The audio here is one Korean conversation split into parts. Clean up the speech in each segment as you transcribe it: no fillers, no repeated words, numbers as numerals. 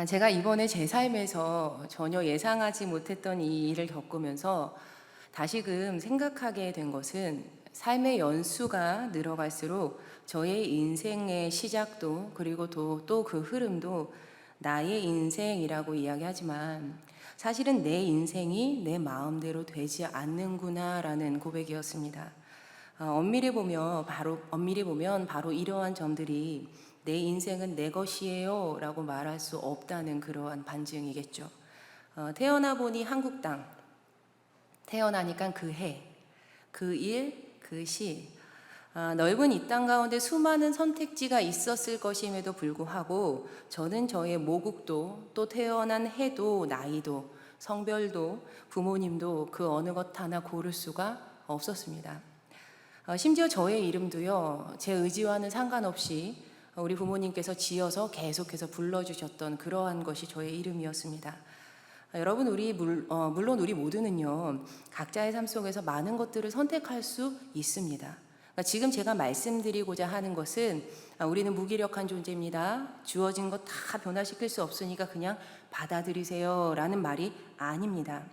제가 이번에 제 삶에서 전혀 예상하지 못했던 이 일을 겪으면서 다시금 생각하게 된 것은 삶의 연수가 늘어갈수록 저의 인생의 시작도 그리고 또 그 흐름도 나의 인생이라고 이야기하지만 사실은 내 인생이 내 마음대로 되지 않는구나라는 고백이었습니다. 엄밀히 보면 바로 이러한 점들이 내 인생은 내 것이에요 라고 말할 수 없다는 그러한 반증이겠죠. 태어나 보니 한국 땅, 태어나니까 그 해, 그 일, 그 시, 넓은 이 땅 가운데 수많은 선택지가 있었을 것임에도 불구하고 저는 저의 모국도 또 태어난 해도 나이도 성별도 부모님도 그 어느 것 하나 고를 수가 없었습니다. 심지어 저의 이름도요, 제 의지와는 상관없이 우리 부모님께서 지어서 계속해서 불러주셨던 그러한 것이 저의 이름이었습니다. 여러분, 물론 우리 모두는요, 각자의 삶 속에서 많은 것들을 선택할 수 있습니다. 그러니까 지금 제가 말씀드리고자 하는 것은 우리는 무기력한 존재입니다. 주어진 것 다 변화시킬 수 없으니까 그냥 받아들이세요 라는 말이 아닙니다.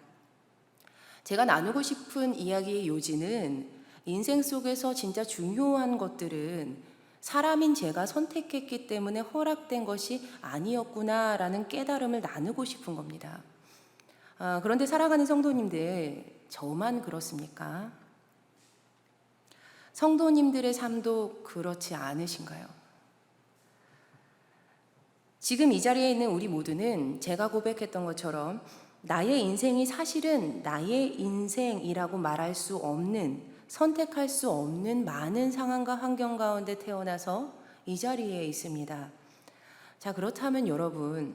제가 나누고 싶은 이야기의 요지는 인생 속에서 진짜 중요한 것들은 사람인 제가 선택했기 때문에 허락된 것이 아니었구나라는 깨달음을 나누고 싶은 겁니다. 그런데 살아가는 성도님들, 저만 그렇습니까? 성도님들의 삶도 그렇지 않으신가요? 지금 이 자리에 있는 우리 모두는 제가 고백했던 것처럼 나의 인생이 사실은 나의 인생이라고 말할 수 없는, 선택할 수 없는 많은 상황과 환경 가운데 태어나서 이 자리에 있습니다. 자, 그렇다면 여러분,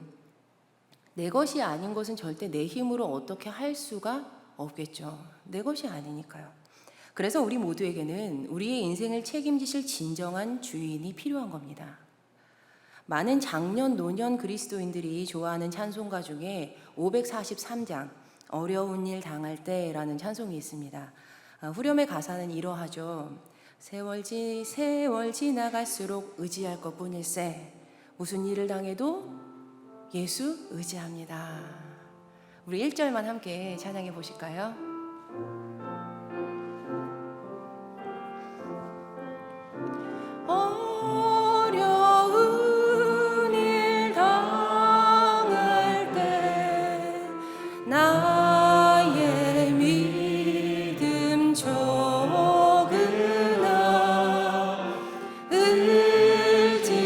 내 것이 아닌 것은 절대 내 힘으로 어떻게 할 수가 없겠죠. 내 것이 아니니까요. 그래서 우리 모두에게는 우리의 인생을 책임지실 진정한 주인이 필요한 겁니다. 많은 장년, 노년 그리스도인들이 좋아하는 찬송가 중에 543장 어려운 일 당할 때라는 찬송이 있습니다. 후렴의 가사는 이러하죠. 세월 지나갈수록 의지할 것뿐일세. 무슨 일을 당해도 예수 의지합니다. 우리 1절만 함께 찬양해 보실까요? 어려운 일 당할 때 나의 믿음 적으나 의지하는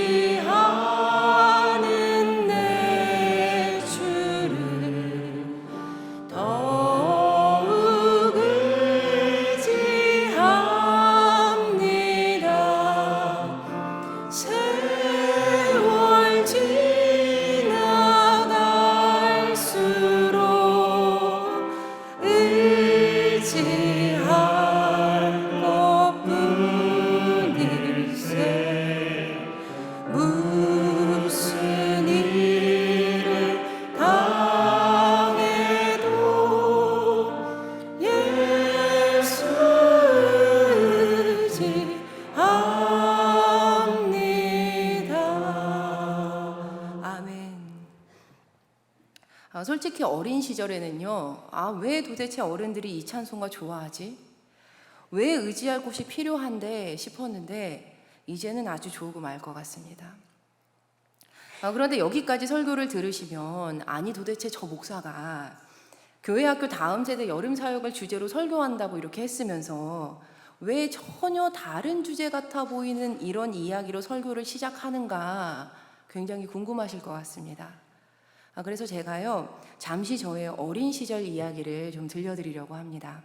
내 주를 더욱 의지합니다. 세월 지나갈수록 의지할 것뿐일세. 무슨 일을 당해도 예수 의지합니다. 아멘. 솔직히 어린 시절에는요, 왜 도대체 어른들이 이 찬송가 좋아하지? 왜 의지할 곳이 필요한데 싶었는데 이제는 아주 조금 알 것 같습니다. 그런데 여기까지 설교를 들으시면 도대체 저 목사가 교회 학교 다음 세대 여름 사역을 주제로 설교한다고 이렇게 했으면서 왜 전혀 다른 주제 같아 보이는 이런 이야기로 설교를 시작하는가 굉장히 궁금하실 것 같습니다. 그래서 제가요, 잠시 저의 어린 시절 이야기를 좀 들려드리려고 합니다.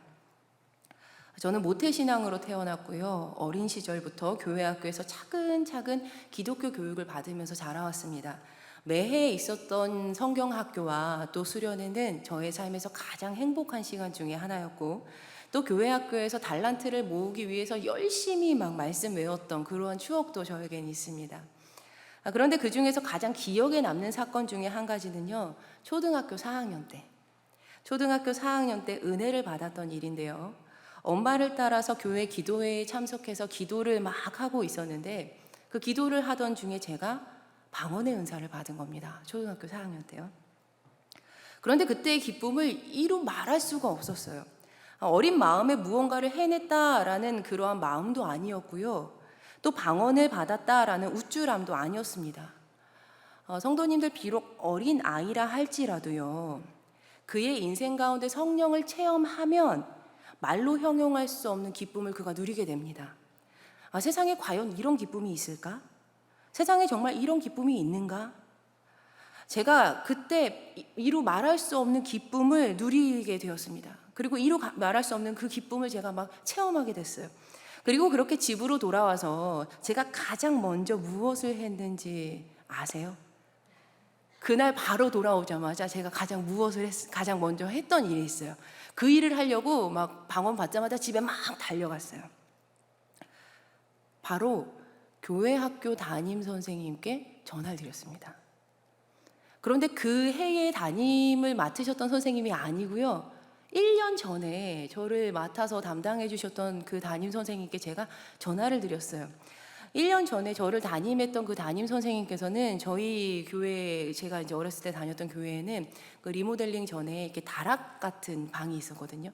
저는 모태신앙으로 태어났고요. 어린 시절부터 교회 학교에서 차근차근 기독교 교육을 받으면서 자라왔습니다. 매해 있었던 성경학교와 또 수련회는 저의 삶에서 가장 행복한 시간 중에 하나였고, 또 교회 학교에서 달란트를 모으기 위해서 열심히 막 말씀 외웠던 그러한 추억도 저에겐 있습니다. 그런데 그 중에서 가장 기억에 남는 사건 중에 한 가지는요, 초등학교 4학년 때 은혜를 받았던 일인데요. 엄마를 따라서 교회 기도회에 참석해서 기도를 막 하고 있었는데 그 기도를 하던 중에 제가 방언의 은사를 받은 겁니다. 초등학교 4학년 때요. 그런데 그때의 기쁨을 이루 말할 수가 없었어요. 어린 마음에 무언가를 해냈다라는 그러한 마음도 아니었고요. 또 방언을 받았다라는 우쭐함도 아니었습니다. 성도님들 비록 어린 아이라 할지라도요. 그의 인생 가운데 성령을 체험하면 말로 형용할 수 없는 기쁨을 그가 누리게 됩니다. 세상에 과연 이런 기쁨이 있을까? 세상에 정말 이런 기쁨이 있는가? 제가 그때 이루 말할 수 없는 기쁨을 누리게 되었습니다. 그리고 이루 말할 수 없는 그 기쁨을 제가 막 체험하게 됐어요. 그리고 그렇게 집으로 돌아와서 제가 가장 먼저 무엇을 했는지 아세요? 그날 바로 돌아오자마자 제가 가장 먼저 했던 일이 있어요. 그 일을 하려고 막 방언 받자마자 집에 막 달려갔어요. 바로 교회 학교 담임 선생님께 전화를 드렸습니다. 그런데 그 해에 담임을 맡으셨던 선생님이 아니고요. 1년 전에 저를 맡아서 담당해 주셨던 그 담임 선생님께 제가 전화를 드렸어요. 1년 전에 저를 담임했던 그 담임 선생님께서는 저희 교회, 제가 이제 어렸을 때 다녔던 교회에는 그 리모델링 전에 이렇게 다락 같은 방이 있었거든요.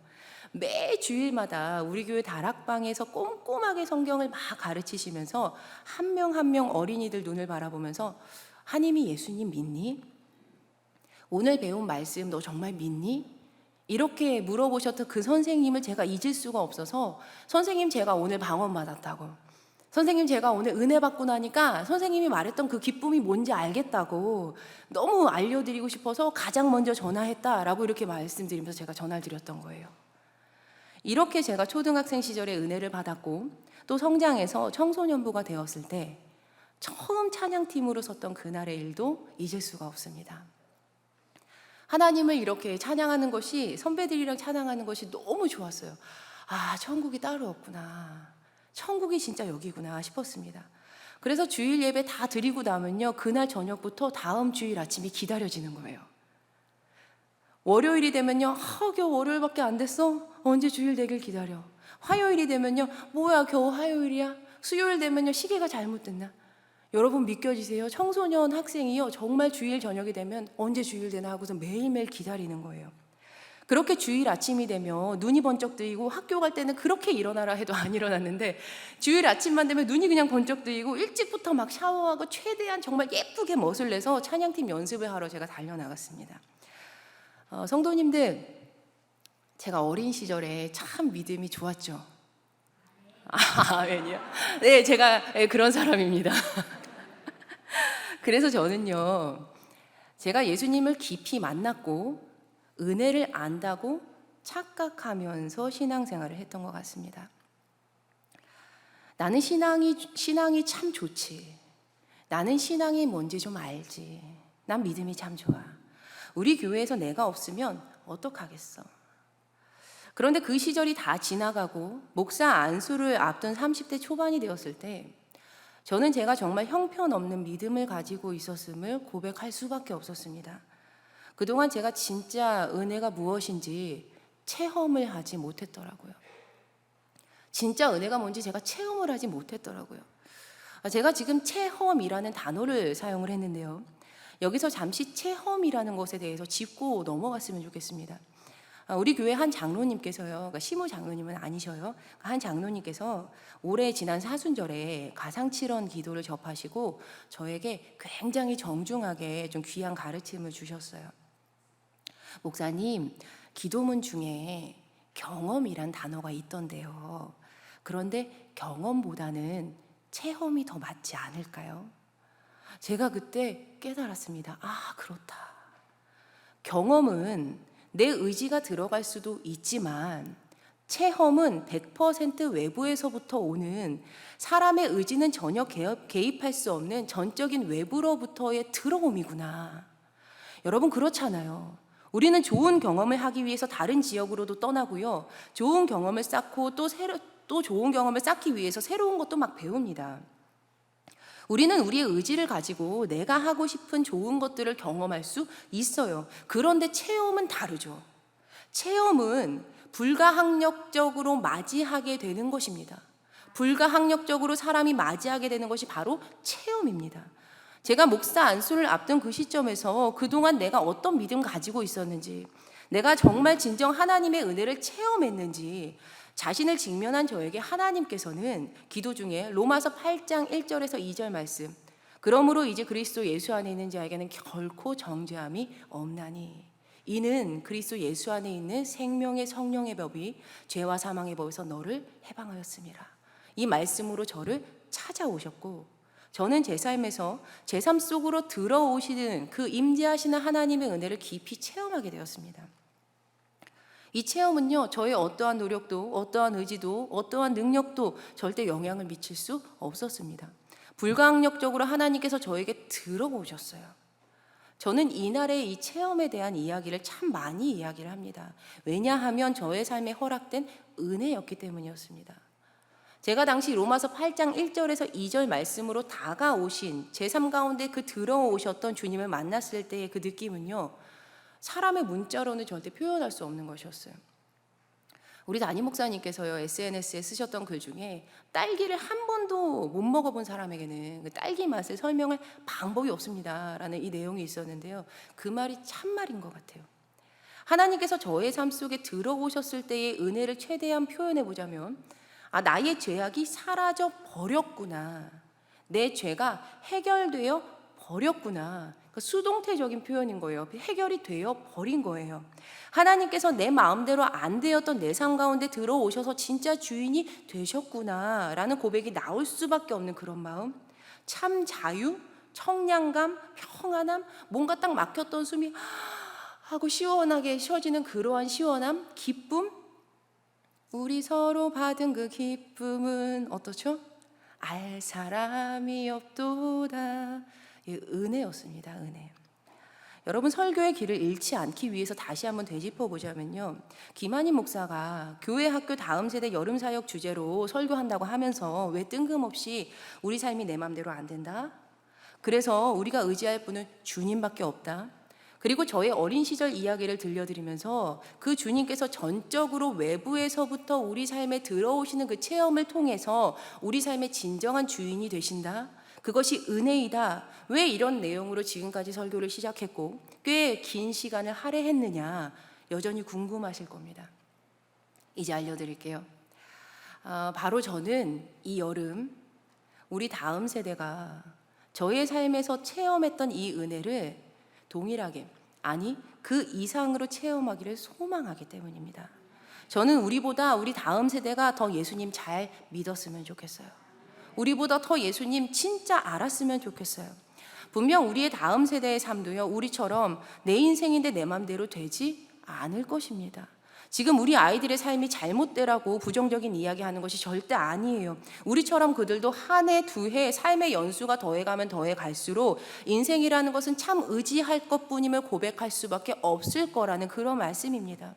매 주일마다 우리 교회 다락방에서 꼼꼼하게 성경을 막 가르치시면서 한 명 한 명 어린이들 눈을 바라보면서 하나님이 예수님 믿니? 오늘 배운 말씀 너 정말 믿니? 이렇게 물어보셨던 그 선생님을 제가 잊을 수가 없어서 선생님 제가 오늘 방언 받았다고, 선생님 제가 오늘 은혜 받고 나니까 선생님이 말했던 그 기쁨이 뭔지 알겠다고 너무 알려드리고 싶어서 가장 먼저 전화했다라고 이렇게 말씀드리면서 제가 전화를 드렸던 거예요. 이렇게 제가 초등학생 시절에 은혜를 받았고 또 성장해서 청소년부가 되었을 때 처음 찬양팀으로 섰던 그날의 일도 잊을 수가 없습니다. 하나님을 이렇게 찬양하는 것이, 선배들이랑 찬양하는 것이 너무 좋았어요. 천국이 따로 없구나, 천국이 진짜 여기구나 싶었습니다. 그래서 주일 예배 다 드리고 나면요, 그날 저녁부터 다음 주일 아침이 기다려지는 거예요. 월요일이 되면요, 겨우 월요일밖에 안 됐어? 언제 주일 되길 기다려. 화요일이 되면요, 뭐야 겨우 화요일이야? 수요일 되면요, 시계가 잘못됐나? 여러분 믿겨지세요? 청소년 학생이요, 정말 주일 저녁이 되면 언제 주일 되나 하고서 매일매일 기다리는 거예요. 그렇게 주일 아침이 되면 눈이 번쩍 뜨이고, 학교 갈 때는 그렇게 일어나라 해도 안 일어났는데 주일 아침만 되면 눈이 그냥 번쩍 뜨이고 일찍부터 막 샤워하고 최대한 정말 예쁘게 멋을 내서 찬양팀 연습을 하러 제가 달려나갔습니다. 성도님들, 제가 어린 시절에 참 믿음이 좋았죠. 아멘이요. 네, 제가 그런 사람입니다. 그래서 저는요, 제가 예수님을 깊이 만났고 은혜를 안다고 착각하면서 신앙생활을 했던 것 같습니다. 나는 신앙이 참 좋지. 나는 신앙이 뭔지 좀 알지. 난 믿음이 참 좋아. 우리 교회에서 내가 없으면 어떡하겠어. 그런데 그 시절이 다 지나가고 목사 안수를 앞둔 30대 초반이 되었을 때 저는 제가 정말 형편없는 믿음을 가지고 있었음을 고백할 수밖에 없었습니다. 그동안 제가 진짜 은혜가 무엇인지 체험을 하지 못했더라고요. 진짜 은혜가 뭔지 제가 체험을 하지 못했더라고요. 제가 지금 체험이라는 단어를 사용을 했는데요. 여기서 잠시 체험이라는 것에 대해서 짚고 넘어갔으면 좋겠습니다. 우리 교회 한 장로님께서요, 그러니까 시무 장로님은 아니셔요. 한 장로님께서 올해 지난 사순절에 가상칠언 기도를 접하시고 저에게 굉장히 정중하게 좀 귀한 가르침을 주셨어요. 목사님, 기도문 중에 경험이란 단어가 있던데요. 그런데 경험보다는 체험이 더 맞지 않을까요? 제가 그때 깨달았습니다. 그렇다. 경험은 내 의지가 들어갈 수도 있지만 체험은 100% 외부에서부터 오는, 사람의 의지는 전혀 개입할 수 없는 전적인 외부로부터의 들어옴이구나. 여러분 그렇잖아요. 우리는 좋은 경험을 하기 위해서 다른 지역으로도 떠나고요. 좋은 경험을 쌓고 또 좋은 경험을 쌓기 위해서 새로운 것도 막 배웁니다. 우리는 우리의 의지를 가지고 내가 하고 싶은 좋은 것들을 경험할 수 있어요. 그런데 체험은 다르죠. 체험은 불가항력적으로 맞이하게 되는 것입니다. 불가항력적으로 사람이 맞이하게 되는 것이 바로 체험입니다. 제가 목사 안수를 앞둔 그 시점에서 그동안 내가 어떤 믿음 가지고 있었는지, 내가 정말 진정 하나님의 은혜를 체험했는지 자신을 직면한 저에게 하나님께서는 기도 중에 로마서 8장 1절에서 2절 말씀, 그러므로 이제 그리스도 예수 안에 있는 자에게는 결코 정죄함이 없나니 이는 그리스도 예수 안에 있는 생명의 성령의 법이 죄와 사망의 법에서 너를 해방하였습니다. 이 말씀으로 저를 찾아오셨고, 저는 제 삶에서 제 삶 속으로 들어오시는 그 임재하시는 하나님의 은혜를 깊이 체험하게 되었습니다. 이 체험은요, 저의 어떠한 노력도, 어떠한 의지도, 어떠한 능력도 절대 영향을 미칠 수 없었습니다. 불가항력적으로 하나님께서 저에게 들어오셨어요. 저는 이날의 이 체험에 대한 이야기를 참 많이 이야기를 합니다. 왜냐하면 저의 삶에 허락된 은혜였기 때문이었습니다. 제가 당시 로마서 8장 1절에서 2절 말씀으로 다가오신 제 삶 가운데 그 들어오셨던 주님을 만났을 때의 그 느낌은요, 사람의 문자로는 절대 표현할 수 없는 것이었어요. 우리 담임 목사님께서요, SNS에 쓰셨던 글 중에 딸기를 한 번도 못 먹어본 사람에게는 그 딸기 맛을 설명할 방법이 없습니다 라는 이 내용이 있었는데요, 그 말이 참말인 것 같아요. 하나님께서 저의 삶 속에 들어오셨을 때의 은혜를 최대한 표현해 보자면, 나의 죄악이 사라져 버렸구나, 내 죄가 해결되어 버렸구나, 수동태적인 표현인 거예요. 해결이 되어 버린 거예요. 하나님께서 내 마음대로 안 되었던 내 삶 가운데 들어오셔서 진짜 주인이 되셨구나 라는 고백이 나올 수밖에 없는 그런 마음, 참 자유, 청량감, 평안함, 뭔가 딱 막혔던 숨이 하고 시원하게 쉬어지는 그러한 시원함, 기쁨, 우리 서로 받은 그 기쁨은 어떻죠? 알 사람이 없도다. 은혜였습니다. 은혜. 여러분, 설교의 길을 잃지 않기 위해서 다시 한번 되짚어 보자면요, 김한임 목사가 교회 학교 다음 세대 여름 사역 주제로 설교한다고 하면서 왜 뜬금없이 우리 삶이 내 맘대로 안 된다, 그래서 우리가 의지할 분은 주님밖에 없다, 그리고 저의 어린 시절 이야기를 들려드리면서 그 주님께서 전적으로 외부에서부터 우리 삶에 들어오시는 그 체험을 통해서 우리 삶의 진정한 주인이 되신다, 그것이 은혜이다, 왜 이런 내용으로 지금까지 설교를 시작했고 꽤 긴 시간을 할애했느냐, 여전히 궁금하실 겁니다. 이제 알려드릴게요. 바로 저는 이 여름 우리 다음 세대가 저의 삶에서 체험했던 이 은혜를 동일하게, 아니 그 이상으로 체험하기를 소망하기 때문입니다. 저는 우리 다음 세대가 더 예수님 잘 믿었으면 좋겠어요. 우리보다 더 예수님 진짜 알았으면 좋겠어요. 분명 우리의 다음 세대의 삶도요, 우리처럼 내 인생인데 내 맘대로 되지 않을 것입니다. 지금 우리 아이들의 삶이 잘못되라고 부정적인 이야기하는 것이 절대 아니에요. 우리처럼 그들도 한 해, 두 해 삶의 연수가 더해가면 더해갈수록 인생이라는 것은 참 의지할 것뿐임을 고백할 수밖에 없을 거라는 그런 말씀입니다.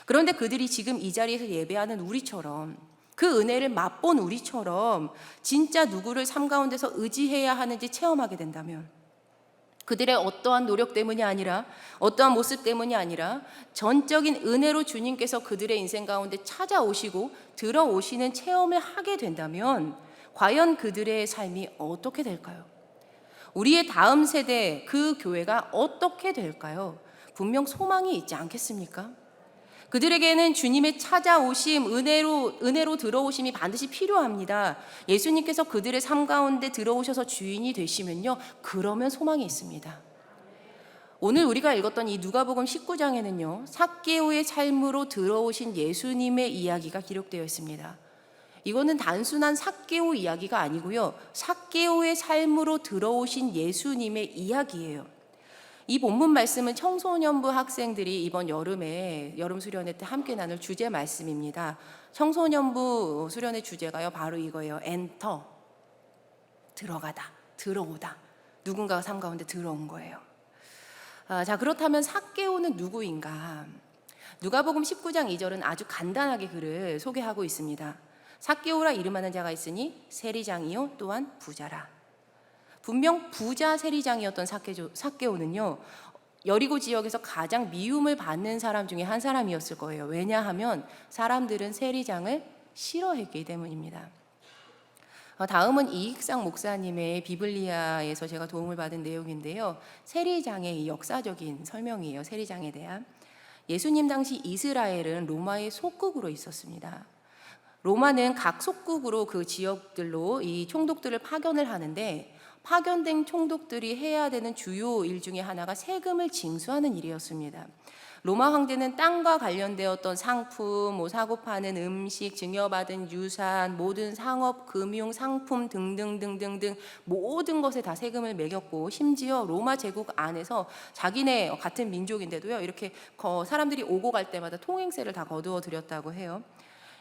그런데 그들이 지금 이 자리에서 예배하는 우리처럼, 그 은혜를 맛본 우리처럼 진짜 누구를 삶 가운데서 의지해야 하는지 체험하게 된다면, 그들의 어떠한 노력 때문이 아니라, 어떠한 모습 때문이 아니라 전적인 은혜로 주님께서 그들의 인생 가운데 찾아오시고 들어오시는 체험을 하게 된다면 과연 그들의 삶이 어떻게 될까요? 우리의 다음 세대, 그 교회가 어떻게 될까요? 분명 소망이 있지 않겠습니까? 그들에게는 주님의 찾아오심, 은혜로 들어오심이 반드시 필요합니다. 예수님께서 그들의 삶 가운데 들어오셔서 주인이 되시면요, 그러면 소망이 있습니다. 오늘 우리가 읽었던 이 누가복음 19장에는요, 삭개오의 삶으로 들어오신 예수님의 이야기가 기록되어 있습니다. 이거는 단순한 삭개오 이야기가 아니고요, 삭개오의 삶으로 들어오신 예수님의 이야기예요. 이 본문 말씀은 청소년부 학생들이 이번 여름에 여름 수련회 때 함께 나눌 주제 말씀입니다. 청소년부 수련회 주제가요, 바로 이거예요. 엔터, 들어가다, 들어오다. 누군가가 삶 가운데 들어온 거예요. 자, 그렇다면 삭개오는 누구인가? 누가복음 19장 2절은 아주 간단하게 그를 소개하고 있습니다. 삭개오라 이름하는 자가 있으니 세리장이요 또한 부자라. 분명 부자 세리장이었던 삭개오는요, 여리고 지역에서 가장 미움을 받는 사람 중에 한 사람이었을 거예요. 왜냐하면 사람들은 세리장을 싫어했기 때문입니다. 다음은 이익상 목사님의 비블리아에서 제가 도움을 받은 내용인데요. 세리장의 역사적인 설명이에요. 세리장에 대한. 예수님 당시 이스라엘은 로마의 속국으로 있었습니다. 로마는 각 속국으로 그 지역들로 이 총독들을 파견을 하는데, 파견된 총독들이 해야 되는 주요 일 중에 하나가 세금을 징수하는 일이었습니다. 로마 황제는 땅과 관련되었던 상품, 사고 파는 음식, 증여받은 유산, 모든 상업, 금융, 상품 등등등등등 모든 것에 다 세금을 매겼고, 심지어 로마 제국 안에서 자기네 같은 민족인데도요, 이렇게 사람들이 오고 갈 때마다 통행세를 다 거두어 들였다고 해요.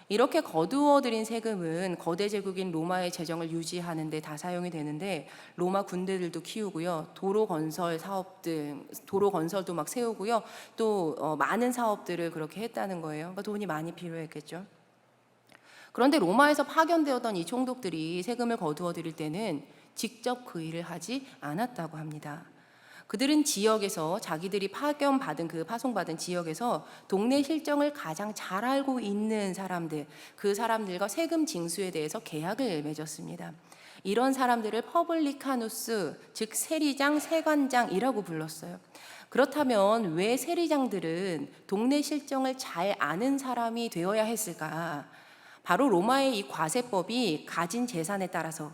이렇게 거두어들인 세금은 거대 제국인 로마의 재정을 유지하는 데 다 사용이 되는데, 로마 군대들도 키우고요, 도로 건설 사업 등 도로 건설도 막 세우고요, 또 많은 사업들을 그렇게 했다는 거예요. 그러니까 돈이 많이 필요했겠죠. 그런데 로마에서 파견되었던 이 총독들이 세금을 거두어 들일 때는 직접 그 일을 하지 않았다고 합니다. 그들은 지역에서, 자기들이 파송받은 지역에서 동네 실정을 가장 잘 알고 있는 사람들, 그 사람들과 세금 징수에 대해서 계약을 맺었습니다. 이런 사람들을 퍼블리카누스, 즉 세리장, 세관장이라고 불렀어요. 그렇다면 왜 세리장들은 동네 실정을 잘 아는 사람이 되어야 했을까? 바로 로마의 이 과세법이 가진 재산에 따라서,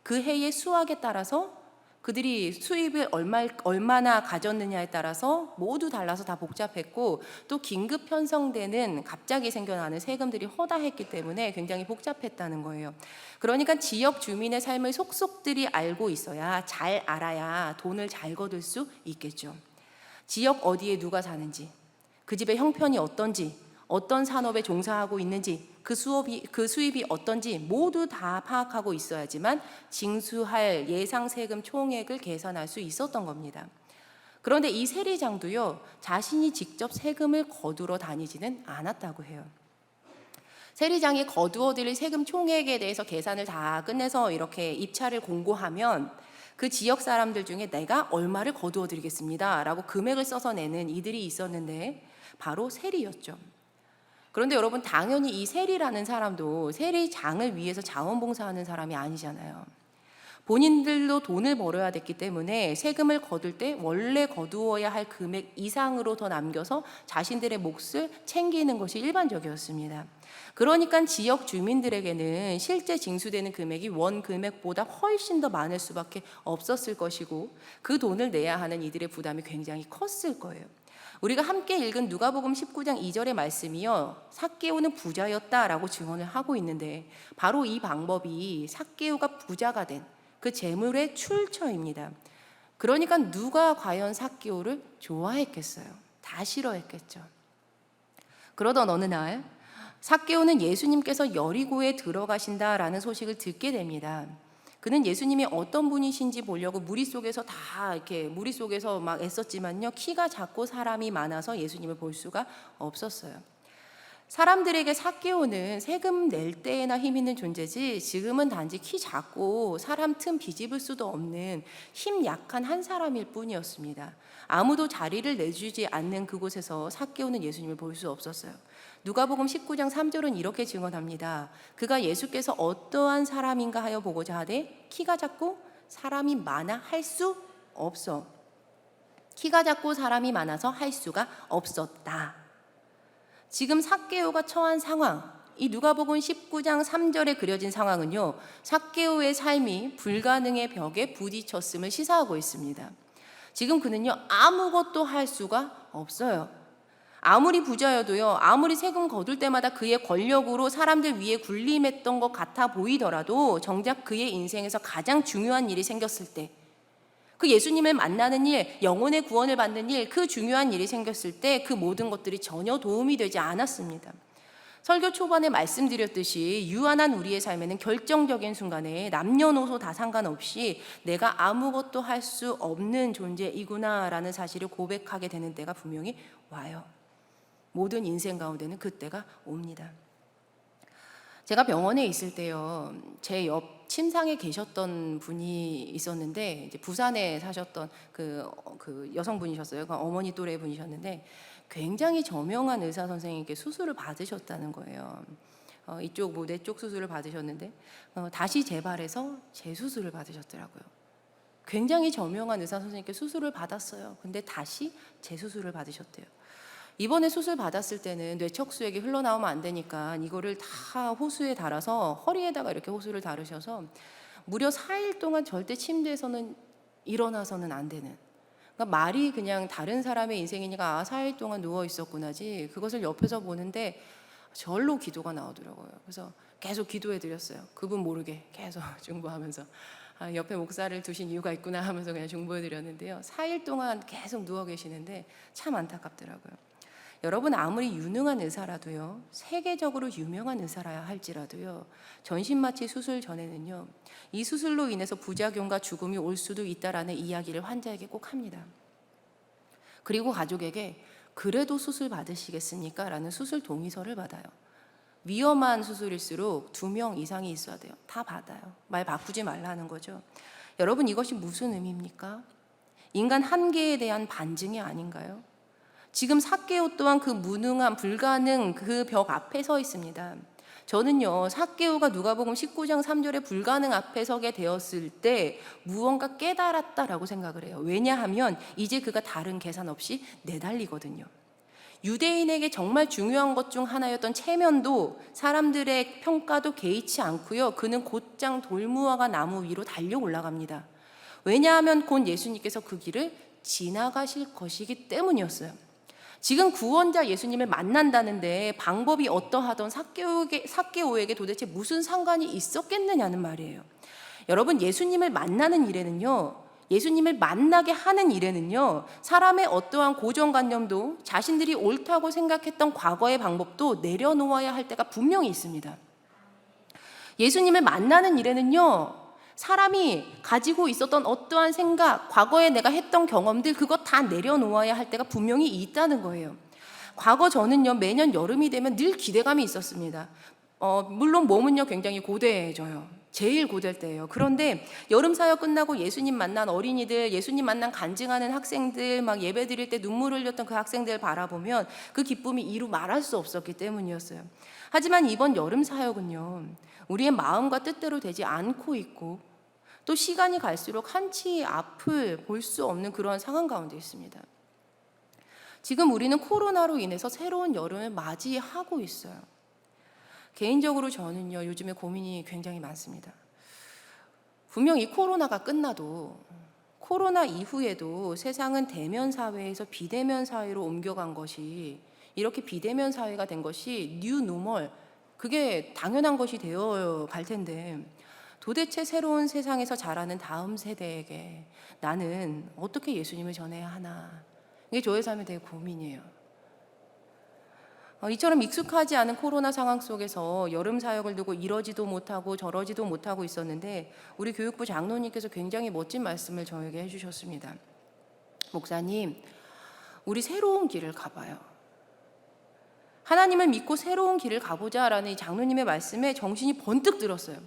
그 해의 수확에 따라서, 그들이 수입을 얼마나 가졌느냐에 따라서 모두 달라서 다 복잡했고, 또 긴급 편성되는 갑자기 생겨나는 세금들이 허다했기 때문에 굉장히 복잡했다는 거예요. 그러니까 지역 주민의 삶을 속속들이 알고 있어야, 잘 알아야 돈을 잘 거둘 수 있겠죠. 지역 어디에 누가 사는지, 그 집의 형편이 어떤지, 어떤 산업에 종사하고 있는지, 그 수입이 어떤지 모두 다 파악하고 있어야지만 징수할 예상 세금 총액을 계산할 수 있었던 겁니다. 그런데 이 세리장도요, 자신이 직접 세금을 거두러 다니지는 않았다고 해요. 세리장이 거두어 들일 세금 총액에 대해서 계산을 다 끝내서 이렇게 입찰을 공고하면, 그 지역 사람들 중에 내가 얼마를 거두어 드리겠습니다 라고 금액을 써서 내는 이들이 있었는데, 바로 세리였죠. 그런데 여러분, 당연히 이 세리라는 사람도 세리장을 위해서 자원봉사하는 사람이 아니잖아요. 본인들도 돈을 벌어야 됐기 때문에 세금을 거둘 때 원래 거두어야 할 금액 이상으로 더 남겨서 자신들의 몫을 챙기는 것이 일반적이었습니다. 그러니까 지역 주민들에게는 실제 징수되는 금액이 원 금액보다 훨씬 더 많을 수밖에 없었을 것이고, 그 돈을 내야 하는 이들의 부담이 굉장히 컸을 거예요. 우리가 함께 읽은 누가복음 19장 2절의 말씀이요, 삭개오는 부자였다라고 증언을 하고 있는데, 바로 이 방법이 삭개오가 부자가 된 그 재물의 출처입니다. 그러니까 누가 과연 삭개오를 좋아했겠어요? 다 싫어했겠죠. 그러던 어느 날 삭개오는 예수님께서 여리고에 들어가신다라는 소식을 듣게 됩니다. 그는 예수님이 어떤 분이신지 보려고 무리 속에서 막 애썼지만요, 키가 작고 사람이 많아서 예수님을 볼 수가 없었어요. 사람들에게 삭개오는 세금 낼 때에나 힘 있는 존재지, 지금은 단지 키 작고 사람 틈 비집을 수도 없는 힘 약한 한 사람일 뿐이었습니다. 아무도 자리를 내주지 않는 그곳에서 삭개오는 예수님을 볼 수 없었어요. 누가복음 19장 3절은 이렇게 증언합니다. 그가 예수께서 어떠한 사람인가 하여 보고자 하되 키가 작고 사람이 많아 할 수 없어. 키가 작고 사람이 많아서 할 수가 없었다. 지금 삭개오가 처한 상황, 이 누가복음 19장 3절에 그려진 상황은요, 삭개오의 삶이 불가능의 벽에 부딪혔음을 시사하고 있습니다. 지금 그는요, 아무것도 할 수가 없어요. 아무리 부자여도요, 아무리 세금 거둘 때마다 그의 권력으로 사람들 위에 군림했던 것 같아 보이더라도, 정작 그의 인생에서 가장 중요한 일이 생겼을 때, 그 예수님을 만나는 일, 영혼의 구원을 받는 일, 그 중요한 일이 생겼을 때 그 모든 것들이 전혀 도움이 되지 않았습니다. 설교 초반에 말씀드렸듯이 유한한 우리의 삶에는 결정적인 순간에 남녀노소 다 상관없이 내가 아무것도 할 수 없는 존재이구나라는 사실을 고백하게 되는 때가 분명히 와요. 모든 인생 가운데는 그때가 옵니다. 제가 병원에 있을 때요, 제 옆 침상에 계셨던 분이 있었는데, 이제 부산에 사셨던 그 여성분이셨어요. 그 어머니 또래 분이셨는데, 굉장히 저명한 의사 선생님께 수술을 받으셨다는 거예요. 이쪽 뭐 뇌 쪽 수술을 받으셨는데 다시 재발해서 재수술을 받으셨더라고요. 굉장히 저명한 의사 선생님께 수술을 받았어요. 근데 다시 재수술을 받으셨대요. 이번에 수술 받았을 때는 뇌척수액이 흘러나오면 안 되니까 이거를 다 호수에 달아서 허리에다가 이렇게 호수를 달으셔서 무려 4일 동안 절대 침대에서는 일어나서는 안 되는, 그러니까 말이 그냥 다른 사람의 인생이니까 4일 동안 누워 있었구나지, 그것을 옆에서 보는데 절로 기도가 나오더라고요. 그래서 계속 기도해 드렸어요. 그분 모르게 계속 중보하면서 옆에 목사를 두신 이유가 있구나 하면서 그냥 중보해 드렸는데요. 4일 동안 계속 누워 계시는데 참 안타깝더라고요. 여러분, 아무리 유능한 의사라도요, 세계적으로 유명한 의사라 할지라도요, 전신마취 수술 전에는요, 이 수술로 인해서 부작용과 죽음이 올 수도 있다라는 이야기를 환자에게 꼭 합니다. 그리고 가족에게 그래도 수술 받으시겠습니까? 라는 수술 동의서를 받아요. 위험한 수술일수록 2명 이상이 있어야 돼요. 다 받아요. 말 바꾸지 말라는 거죠. 여러분, 이것이 무슨 의미입니까? 인간 한계에 대한 반증이 아닌가요? 지금 삭개오 또한 그 무능한 불가능 그 벽 앞에 서 있습니다. 저는요, 삭개오가 누가복음 19장 3절에 불가능 앞에 서게 되었을 때 무언가 깨달았다라고 생각을 해요. 왜냐하면 이제 그가 다른 계산 없이 내달리거든요. 유대인에게 정말 중요한 것 중 하나였던 체면도 사람들의 평가도 개의치 않고요, 그는 곧장 돌무화과 나무 위로 달려 올라갑니다. 왜냐하면 곧 예수님께서 그 길을 지나가실 것이기 때문이었어요. 지금 구원자 예수님을 만난다는데 방법이 어떠하던 삭개오에게 도대체 무슨 상관이 있었겠느냐는 말이에요. 여러분, 예수님을 만나는 일에는요, 예수님을 만나게 하는 일에는요, 사람의 어떠한 고정관념도 자신들이 옳다고 생각했던 과거의 방법도 내려놓아야 할 때가 분명히 있습니다. 예수님을 만나는 일에는요, 사람이 가지고 있었던 어떠한 생각, 과거에 내가 했던 경험들, 그것 다 내려놓아야 할 때가 분명히 있다는 거예요. 과거 저는요, 매년 여름이 되면 늘 기대감이 있었습니다. 물론 몸은요, 굉장히 고대해져요. 제일 고될 때예요. 그런데 여름 사역 끝나고 예수님 만난 어린이들, 예수님 만난 간증하는 학생들, 막 예배 드릴 때 눈물 흘렸던 그 학생들 바라보면 그 기쁨이 이루 말할 수 없었기 때문이었어요. 하지만 이번 여름 사역은요, 우리의 마음과 뜻대로 되지 않고 있고 또 시간이 갈수록 한치 앞을 볼 수 없는 그런 상황 가운데 있습니다. 지금 우리는 코로나로 인해서 새로운 여름을 맞이하고 있어요. 개인적으로 저는요, 요즘에 고민이 굉장히 많습니다. 분명 이 코로나가 끝나도 코로나 이후에도 세상은 대면 사회에서 비대면 사회로 옮겨간 것이, 이렇게 비대면 사회가 된 것이 뉴 노멀, 그게 당연한 것이 되어 갈 텐데 도대체 새로운 세상에서 자라는 다음 세대에게 나는 어떻게 예수님을 전해야 하나, 이게 저의 삶에 되게 고민이에요. 이처럼 익숙하지 않은 코로나 상황 속에서 여름 사역을 두고 이러지도 못하고 저러지도 못하고 있었는데 우리 교육부 장로님께서 굉장히 멋진 말씀을 저에게 해주셨습니다. 목사님, 우리 새로운 길을 가봐요. 하나님을 믿고 새로운 길을 가보자라는 이 장로님의 말씀에 정신이 번뜩 들었어요.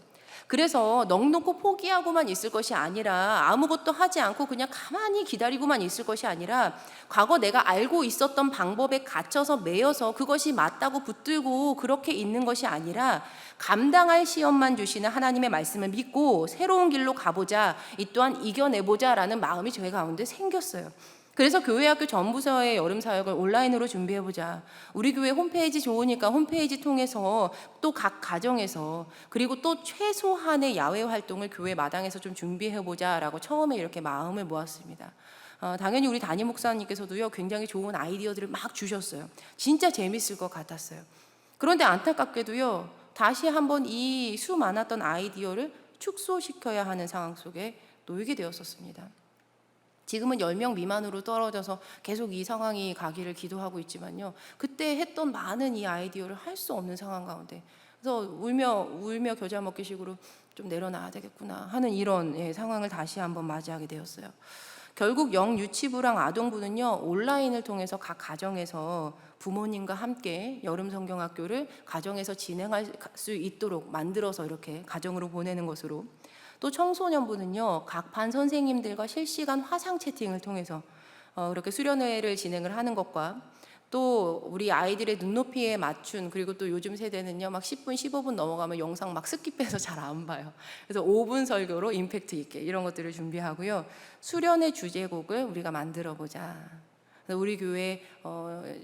그래서 넋놓고 포기하고만 있을 것이 아니라, 아무것도 하지 않고 그냥 가만히 기다리고만 있을 것이 아니라, 과거 내가 알고 있었던 방법에 갇혀서 매여서 그것이 맞다고 붙들고 그렇게 있는 것이 아니라 감당할 시험만 주시는 하나님의 말씀을 믿고 새로운 길로 가보자, 이 또한 이겨내보자라는 마음이 저희 가운데 생겼어요. 그래서 교회학교 전부서의 여름 사역을 온라인으로 준비해보자. 우리 교회 홈페이지 좋으니까 홈페이지 통해서 또 각 가정에서, 그리고 또 최소한의 야외 활동을 교회 마당에서 좀 준비해보자라고 처음에 이렇게 마음을 모았습니다. 당연히 우리 담임 목사님께서도요, 굉장히 좋은 아이디어들을 막 주셨어요. 진짜 재밌을 것 같았어요. 그런데 안타깝게도요, 다시 한번 이 수 많았던 아이디어를 축소시켜야 하는 상황 속에 놓이게 되었었습니다. 지금은 10명 미만으로 떨어져서 계속 이 상황이 가기를 기도하고 있지만요, 그때 했던 많은 이 아이디어를 할 수 없는 상황 가운데, 그래서 울며 겨자 먹기 식으로 좀 내려놔야 되겠구나 하는 이런 상황을 다시 한번 맞이하게 되었어요. 결국 영유치부랑 아동부는요, 온라인을 통해서 각 가정에서 부모님과 함께 여름 성경학교를 가정에서 진행할 수 있도록 만들어서 이렇게 가정으로 보내는 것으로, 또 청소년부는요, 각 반 선생님들과 실시간 화상 채팅을 통해서 그렇게 수련회를 진행을 하는 것과, 또 우리 아이들의 눈높이에 맞춘, 그리고 또 요즘 세대는요 막 10분 15분 넘어가면 영상 막 스킵해서 잘 안 봐요. 그래서 5분 설교로 임팩트 있게 이런 것들을 준비하고요. 수련의 주제곡을 우리가 만들어 보자. 우리 교회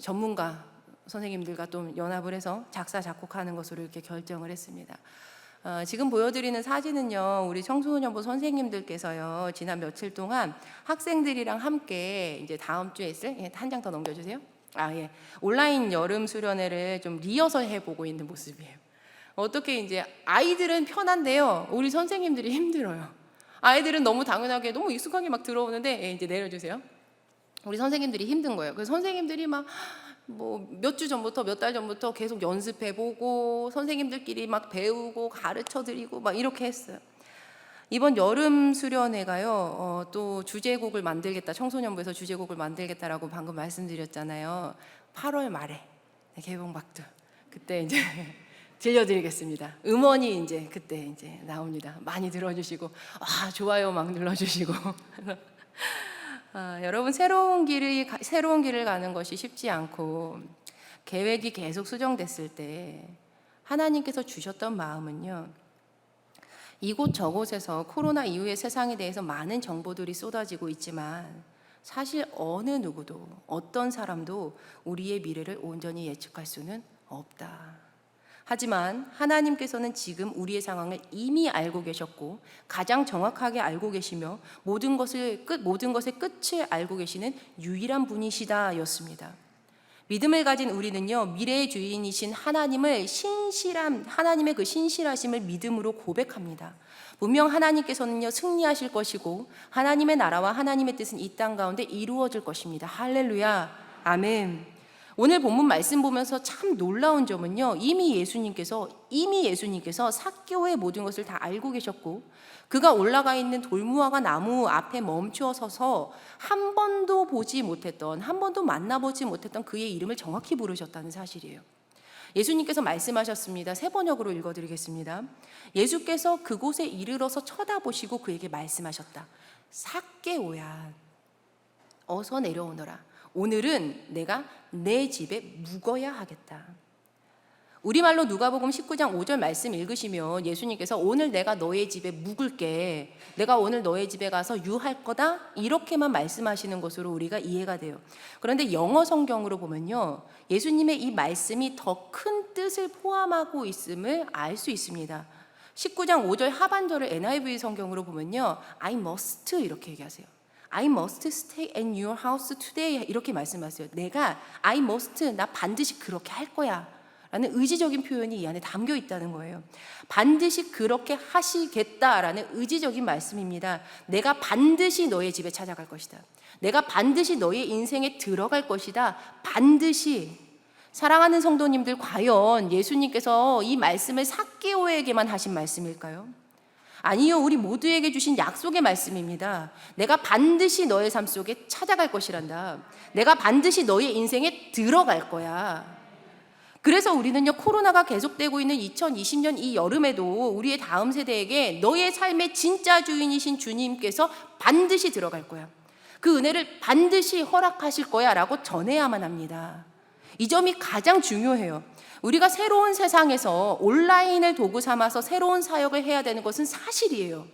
전문가 선생님들과 또 연합을 해서 작사 작곡하는 것으로 이렇게 결정을 했습니다. 지금 보여드리는 사진은요, 우리 청소년부 선생님들께서요, 지난 며칠 동안 학생들이랑 함께 이제 다음 주에 있을, 한 장 더 넘겨주세요. 온라인 여름 수련회를 좀 리허설 해보고 있는 모습이에요. 어떻게 이제 아이들은 편한데요, 우리 선생님들이 힘들어요. 아이들은 너무 당연하게 너무 익숙하게 막 들어오는데, 이제 내려주세요. 우리 선생님들이 힘든 거예요. 그래서 선생님들이 막 뭐 몇 주 전부터 몇 달 전부터 계속 연습해보고 선생님들끼리 막 배우고 가르쳐드리고 막 이렇게 했어요. 이번 여름 수련회가요, 또 주제곡을 만들겠다, 청소년부에서 주제곡을 만들겠다라고 방금 말씀드렸잖아요. 8월 말에 개봉박두 그때 이제 들려드리겠습니다. 음원이 이제 그때 이제 나옵니다. 많이 들어주시고 좋아요 막 눌러주시고. 여러분, 새로운 길을 가는 것이 쉽지 않고 계획이 계속 수정됐을 때 하나님께서 주셨던 마음은요, 이곳 저곳에서 코로나 이후의 세상에 대해서 많은 정보들이 쏟아지고 있지만 사실 어느 누구도 어떤 사람도 우리의 미래를 온전히 예측할 수는 없다. 하지만 하나님께서는 지금 우리의 상황을 이미 알고 계셨고 가장 정확하게 알고 계시며 모든 것의 끝을 알고 계시는 유일한 분이시다였습니다. 믿음을 가진 우리는요, 미래의 주인이신 하나님의 그 신실하심을 믿음으로 고백합니다. 분명 하나님께서는요, 승리하실 것이고 하나님의 나라와 하나님의 뜻은 이 땅 가운데 이루어질 것입니다. 할렐루야, 아멘. 오늘 본문 말씀 보면서 참 놀라운 점은요, 이미 예수님께서 삭개오의 모든 것을 다 알고 계셨고 그가 올라가 있는 돌무화과 나무 앞에 멈추어 서서 한 번도 만나보지 못했던 그의 이름을 정확히 부르셨다는 사실이에요. 예수님께서 말씀하셨습니다. 세 번역으로 읽어드리겠습니다. 예수께서 그곳에 이르러서 쳐다보시고 그에게 말씀하셨다. 삭개오야, 어서 내려오너라. 오늘은 내가 내 집에 묵어야 하겠다. 우리말로 누가복음 19장 5절 말씀 읽으시면 예수님께서 오늘 내가 너의 집에 묵을게, 내가 오늘 너의 집에 가서 유할 거다, 이렇게만 말씀하시는 것으로 우리가 이해가 돼요. 그런데 영어 성경으로 보면요, 예수님의 이 말씀이 더 큰 뜻을 포함하고 있음을 알 수 있습니다. 19장 5절 하반절을 NIV 성경으로 보면요, I must 이렇게 얘기하세요. I must stay in your house today 이렇게 말씀하세요. I must, 나 반드시 그렇게 할 거야 라는 의지적인 표현이 이 안에 담겨 있다는 거예요. 반드시 그렇게 하시겠다라는 의지적인 말씀입니다. 내가 반드시 너의 집에 찾아갈 것이다. 내가 반드시 너의 인생에 들어갈 것이다. 반드시. 사랑하는 성도님들, 과연 예수님께서 이 말씀을 삭개오에게만 하신 말씀일까요? 아니요, 우리 모두에게 주신 약속의 말씀입니다. 내가 반드시 너의 삶 속에 찾아갈 것이란다. 내가 반드시 너의 인생에 들어갈 거야. 그래서 우리는요, 코로나가 계속되고 있는 2020년 이 여름에도 우리의 다음 세대에게 너의 삶의 진짜 주인이신 주님께서 반드시 들어갈 거야, 그 은혜를 반드시 허락하실 거야 라고 전해야만 합니다. 이 점이 가장 중요해요. 우리가 새로운 세상에서 온라인을 도구 삼아서 새로운 사역을 해야 되는 것은 사실이에요.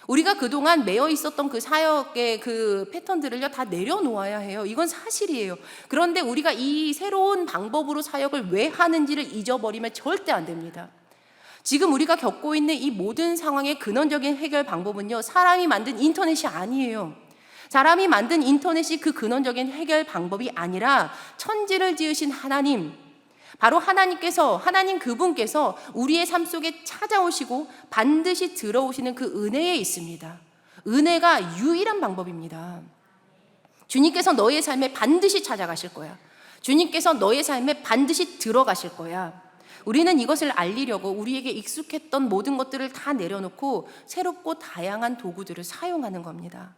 우리가 그동안 매여 있었던 그 사역의 그 패턴들을요, 다 내려놓아야 해요. 이건 사실이에요. 그런데 우리가 이 새로운 방법으로 사역을 왜 하는지를 잊어버리면 절대 안 됩니다. 지금 우리가 겪고 있는 이 모든 상황의 근원적인 해결 방법은요, 사람이 만든 인터넷이 아니에요. 사람이 만든 인터넷이 그 근원적인 해결 방법이 아니라 천지를 지으신 하나님, 바로 하나님 그분께서 우리의 삶 속에 찾아오시고 반드시 들어오시는 그 은혜에 있습니다. 은혜가 유일한 방법입니다. 주님께서 너의 삶에 반드시 찾아가실 거야. 주님께서 너의 삶에 반드시 들어가실 거야. 우리는 이것을 알리려고 우리에게 익숙했던 모든 것들을 다 내려놓고 새롭고 다양한 도구들을 사용하는 겁니다.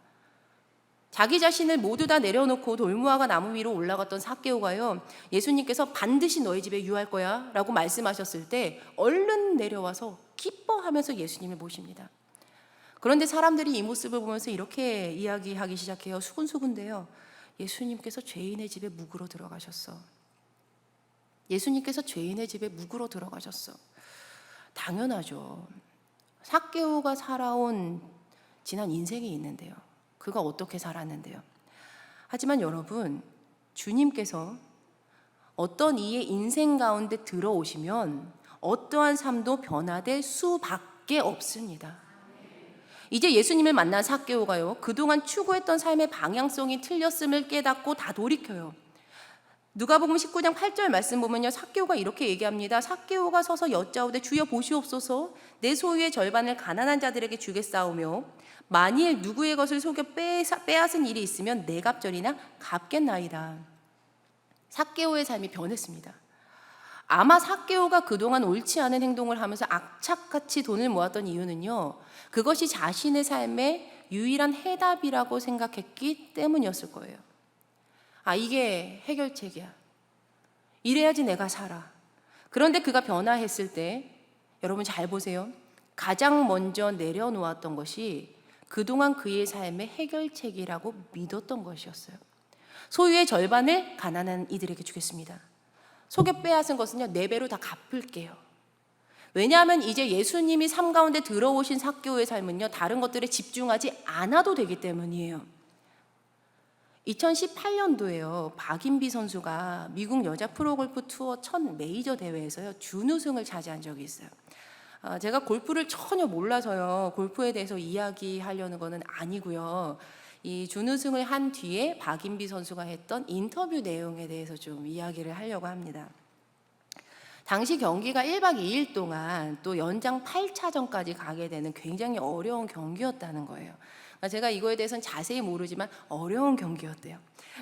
자기 자신을 모두 다 내려놓고 돌무화과 나무 위로 올라갔던 삭개오가요, 예수님께서 반드시 너희 집에 유할 거야 라고 말씀하셨을 때 얼른 내려와서 기뻐하면서 예수님을 모십니다. 그런데 사람들이 이 모습을 보면서 이렇게 이야기하기 시작해요. 수군수군대요. 예수님께서 죄인의 집에 묵으러 들어가셨어. 예수님께서 죄인의 집에 묵으러 들어가셨어. 당연하죠. 삭개오가 살아온 지난 인생이 있는데요. 그가 어떻게 살았는데요. 하지만 여러분, 주님께서 어떤 이의 인생 가운데 들어오시면 어떠한 삶도 변화될 수밖에 없습니다. 이제 예수님을 만난 삭개오가요, 그동안 추구했던 삶의 방향성이 틀렸음을 깨닫고 다 돌이켜요. 누가복음 19장 8절 말씀 보면요, 삭개오가 이렇게 얘기합니다. 삭개오가 서서 여짜오되 주여 보시옵소서, 내 소유의 절반을 가난한 자들에게 주겠사오며 만일 누구의 것을 속여 빼앗은 일이 있으면 네 갑절이나 갚겠나이다. 삭개오의 삶이 변했습니다. 아마 삭개오가 그동안 옳지 않은 행동을 하면서 악착같이 돈을 모았던 이유는요, 그것이 자신의 삶의 유일한 해답이라고 생각했기 때문이었을 거예요. 이게 해결책이야. 이래야지 내가 살아. 그런데 그가 변화했을 때 여러분 잘 보세요. 가장 먼저 내려놓았던 것이 그동안 그의 삶의 해결책이라고 믿었던 것이었어요. 소유의 절반을 가난한 이들에게 주겠습니다. 속여 빼앗은 것은요, 4배로 다 갚을게요. 왜냐하면 이제 예수님이 삶 가운데 들어오신 삭개오의 삶은요, 다른 것들에 집중하지 않아도 되기 때문이에요. 2018년도에요, 박인비 선수가 미국 여자 프로골프 투어 첫 메이저 대회에서요, 준우승을 차지한 적이 있어요. 제가 골프를 전혀 몰라서요, 골프에 대해서 이야기하려는 거는 아니고요. 이 준우승을 한 뒤에 박인비 선수가 했던 인터뷰 내용에 대해서 좀 이야기를 하려고 합니다. 당시 경기가 1박 2일 동안 또 연장 8차전까지 가게 되는 굉장히 어려운 경기였다는 거예요. 제가 이거에 대해서는 자세히 모르지만 어려운 경기였대요.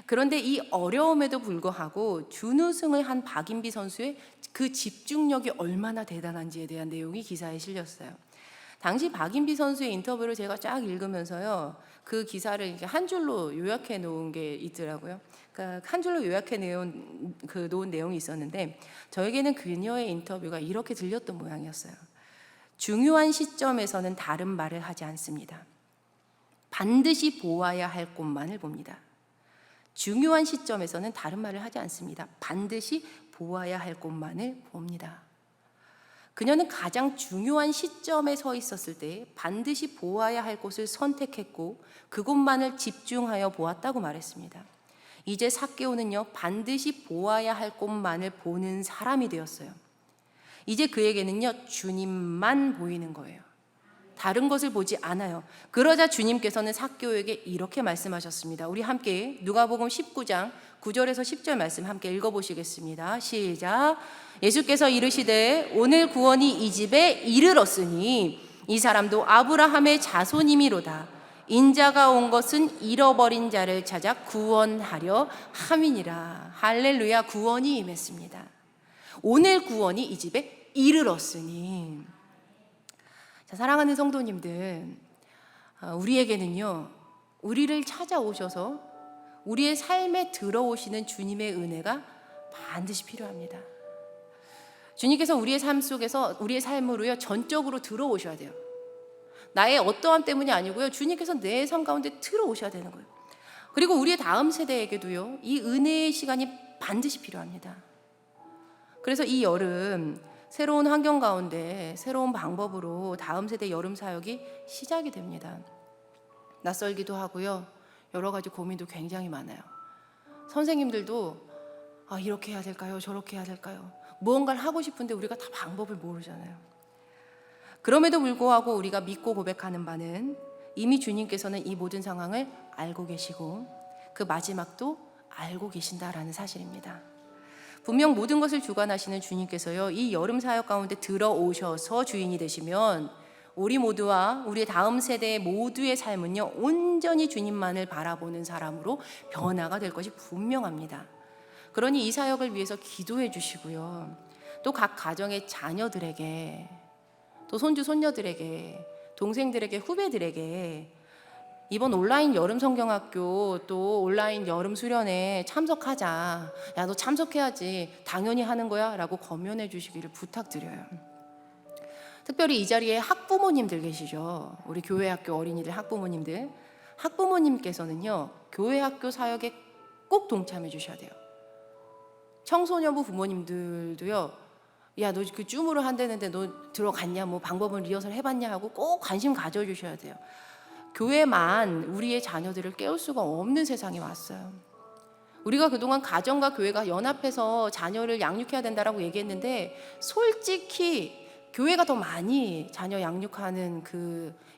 그런데 이 어려움에도 불구하고 준우승을 한 박인비 선수의 그 집중력이 얼마나 대단한지에 대한 내용이 기사에 실렸어요. 당시 박인비 선수의 인터뷰를 제가 쫙 읽으면서요, 그 기사를 이렇게 한 줄로 요약해 놓은 게 있더라고요. 그러니까 한 줄로 요약해 놓은 내용이 있었는데, 저에게는 그녀의 인터뷰가 이렇게 들렸던 모양이었어요. 중요한 시점에서는 다른 말을 하지 않습니다. 반드시 보아야 할 곳만을 봅니다. 중요한 시점에서는 다른 말을 하지 않습니다. 반드시 보아야 할 곳만을 봅니다. 그녀는 가장 중요한 시점에 서 있었을 때 반드시 보아야 할 곳을 선택했고 그곳만을 집중하여 보았다고 말했습니다. 이제 삭개오는요, 반드시 보아야 할 곳만을 보는 사람이 되었어요. 이제 그에게는요, 주님만 보이는 거예요. 다른 것을 보지 않아요. 그러자 주님께서는 삭개오에게 이렇게 말씀하셨습니다. 우리 함께 누가복음 19장 9절에서 10절 말씀 함께 읽어보시겠습니다. 시작. 예수께서 이르시되 오늘 구원이 이 집에 이르렀으니 이 사람도 아브라함의 자손이미로다. 인자가 온 것은 잃어버린 자를 찾아 구원하려 함이니라. 할렐루야. 구원이 임했습니다. 오늘 구원이 이 집에 이르렀으니. 자, 사랑하는 성도님들, 우리에게는요, 우리를 찾아오셔서 우리의 삶에 들어오시는 주님의 은혜가 반드시 필요합니다. 주님께서 우리의 삶 속에서 우리의 삶으로요, 전적으로 들어오셔야 돼요. 나의 어떠함 때문이 아니고요, 주님께서 내 삶 가운데 들어오셔야 되는 거예요. 그리고 우리의 다음 세대에게도요, 이 은혜의 시간이 반드시 필요합니다. 그래서 이 여름 새로운 환경 가운데 새로운 방법으로 다음 세대 여름 사역이 시작이 됩니다. 낯설기도 하고요, 여러 가지 고민도 굉장히 많아요. 선생님들도 이렇게 해야 될까요? 저렇게 해야 될까요? 무언가를 하고 싶은데 우리가 다 방법을 모르잖아요. 그럼에도 불구하고 우리가 믿고 고백하는 바는 이미 주님께서는 이 모든 상황을 알고 계시고 그 마지막도 알고 계신다라는 사실입니다. 분명 모든 것을 주관하시는 주님께서요, 이 여름 사역 가운데 들어오셔서 주인이 되시면 우리 모두와 우리의 다음 세대 모두의 삶은요, 온전히 주님만을 바라보는 사람으로 변화가 될 것이 분명합니다. 그러니 이 사역을 위해서 기도해 주시고요, 또 각 가정의 자녀들에게, 또 손주 손녀들에게, 동생들에게, 후배들에게 이번 온라인 여름 성경학교 또 온라인 여름 수련회 참석하자. 야, 너 참석해야지. 당연히 하는 거야. 라고 권면해 주시기를 부탁드려요. 특별히 이 자리에 학부모님들 계시죠. 우리 교회 학교 어린이들 학부모님들. 학부모님께서는요, 교회 학교 사역에 꼭 동참해 주셔야 돼요. 청소년부 부모님들도요. 야, 너 그 줌으로 한다는데 너 들어갔냐? 뭐 방법은 리허설 해봤냐? 하고 꼭 관심 가져주셔야 돼요. 교회만 우리의 자녀들을 깨울 수가 없는 세상이 왔어요. 우리가 그동안 가정과 교회가 연합해서 자녀를 양육해야 된다라고 얘기했는데, 솔직히 교회가 더 많이 자녀 양육하는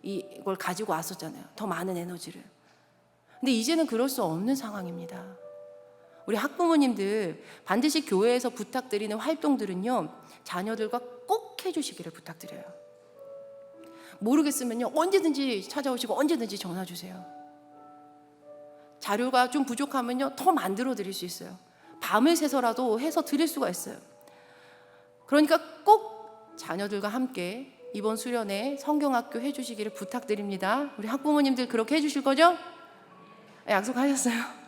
이걸 가지고 왔었잖아요. 더 많은 에너지를. 근데 이제는 그럴 수 없는 상황입니다. 우리 학부모님들 반드시 교회에서 부탁드리는 활동들은요, 자녀들과 꼭 해주시기를 부탁드려요. 모르겠으면요, 언제든지 찾아오시고 언제든지 전화 주세요. 자료가 좀 부족하면요, 더 만들어 드릴 수 있어요. 밤을 새서라도 해서 드릴 수가 있어요. 그러니까 꼭 자녀들과 함께 이번 수련회 성경학교 해주시기를 부탁드립니다. 우리 학부모님들 그렇게 해주실 거죠? 약속하셨어요?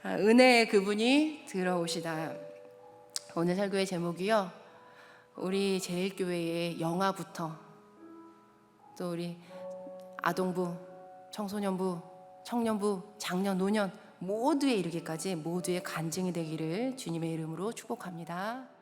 은혜의 그분이 들어오시다. 오늘 설교의 제목이요, 우리 제일교회의 영아부터 또 우리 아동부, 청소년부, 청년부, 장년, 노년 모두에 이르기까지 모두의 간증이 되기를 주님의 이름으로 축복합니다.